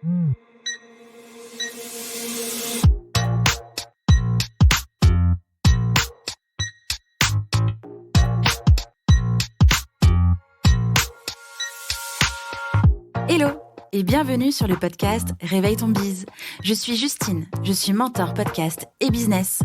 Hello et bienvenue sur le podcast Réveille ton bise. Je suis Justine, je suis mentor podcast et business.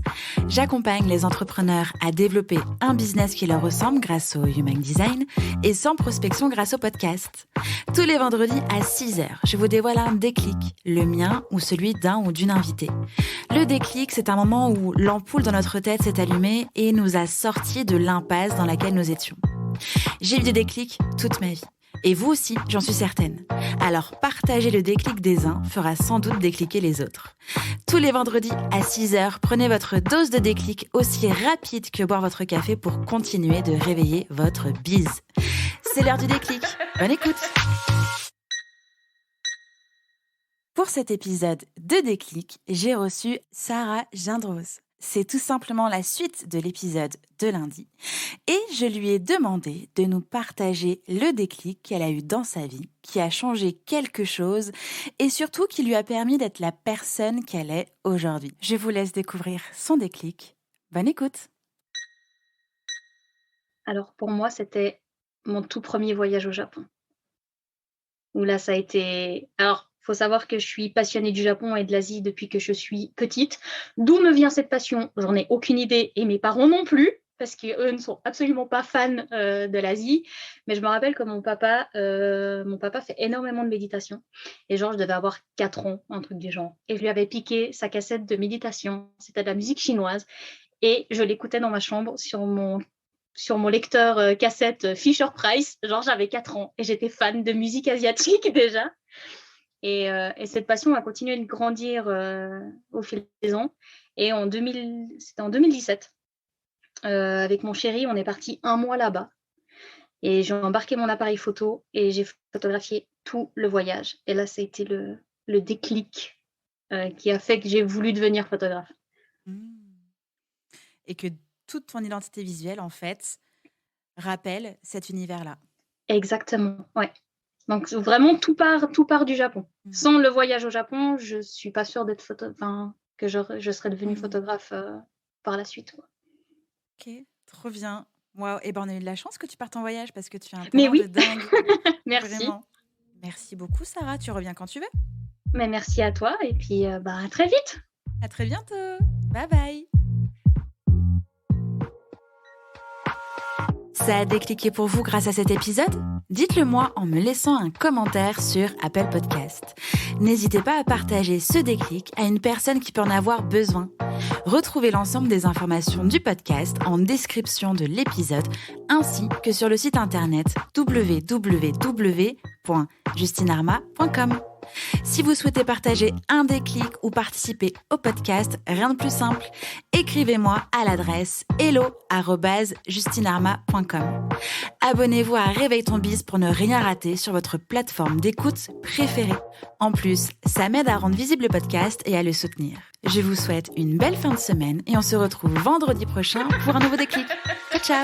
J'accompagne les entrepreneurs à développer un business qui leur ressemble grâce au Human Design et sans prospection grâce au podcast. Tous les vendredis à 6h, je vous dévoile un déclic, le mien ou celui d'un ou d'une invitée. Le déclic, c'est un moment où l'ampoule dans notre tête s'est allumée et nous a sortis de l'impasse dans laquelle nous étions. J'ai eu des déclics toute ma vie. Et vous aussi, j'en suis certaine. Alors, partager le déclic des uns fera sans doute décliquer les autres. Tous les vendredis à 6h, prenez votre dose de déclic aussi rapide que boire votre café pour continuer de réveiller votre bise. C'est l'heure du déclic. Bonne écoute. Pour cet épisode de Déclic, j'ai reçu Sarah Gindros. C'est tout simplement la suite de l'épisode de lundi. Et je lui ai demandé de nous partager le déclic qu'elle a eu dans sa vie, qui a changé quelque chose et surtout qui lui a permis d'être la personne qu'elle est aujourd'hui. Je vous laisse découvrir son déclic. Bonne écoute. Alors pour moi, c'était mon tout premier voyage au Japon. Où là, ça a été... Alors, faut savoir que je suis passionnée du Japon et de l'Asie depuis que je suis petite. D'où me vient cette passion? J'en ai aucune idée et mes parents non plus, parce qu'eux ne sont absolument pas fans de l'Asie. Mais je me rappelle que mon papa fait énormément de méditation. Et genre, je devais avoir 4 ans, un truc du genre. Et je lui avais piqué sa cassette de méditation. C'était de la musique chinoise. Et je l'écoutais dans ma chambre sur mon lecteur cassette Fisher-Price. Genre, j'avais 4 ans et j'étais fan de musique asiatique déjà. Et cette passion a continué de grandir au fil des ans. Et c'était en 2017. Avec mon chéri, on est parti 1 mois là-bas. Et j'ai embarqué mon appareil photo et j'ai photographié tout le voyage. Et là, ça a été le déclic qui a fait que j'ai voulu devenir photographe. Et que toute ton identité visuelle, en fait, rappelle cet univers-là. Exactement, ouais. Donc vraiment, tout part du Japon. Sans le voyage au Japon, je suis pas sûre que je serais devenue photographe par la suite, quoi. Ok, trop bien. Waouh, et ben on a eu de la chance que tu partes en voyage parce que tu as un Mais talent oui. de dingue. Merci. Vraiment. Merci beaucoup, Sarah. Tu reviens quand tu veux. Mais merci à toi et puis à très vite. À très bientôt. Bye bye. Ça a décliqué pour vous grâce à cet épisode? Dites-le moi en me laissant un commentaire sur Apple Podcast. N'hésitez pas à partager ce déclic à une personne qui peut en avoir besoin. Retrouvez l'ensemble des informations du podcast en description de l'épisode ainsi que sur le site internet www.justinarma.com. Si vous souhaitez partager un déclic ou participer au podcast, rien de plus simple. Écrivez-moi à l'adresse hello@justinarma.com. Abonnez-vous à Réveille ton bise pour ne rien rater sur votre plateforme d'écoute préférée. En plus, ça m'aide à rendre visible le podcast et à le soutenir. Je vous souhaite une belle fin de semaine et on se retrouve vendredi prochain pour un nouveau déclic. Ciao, ciao!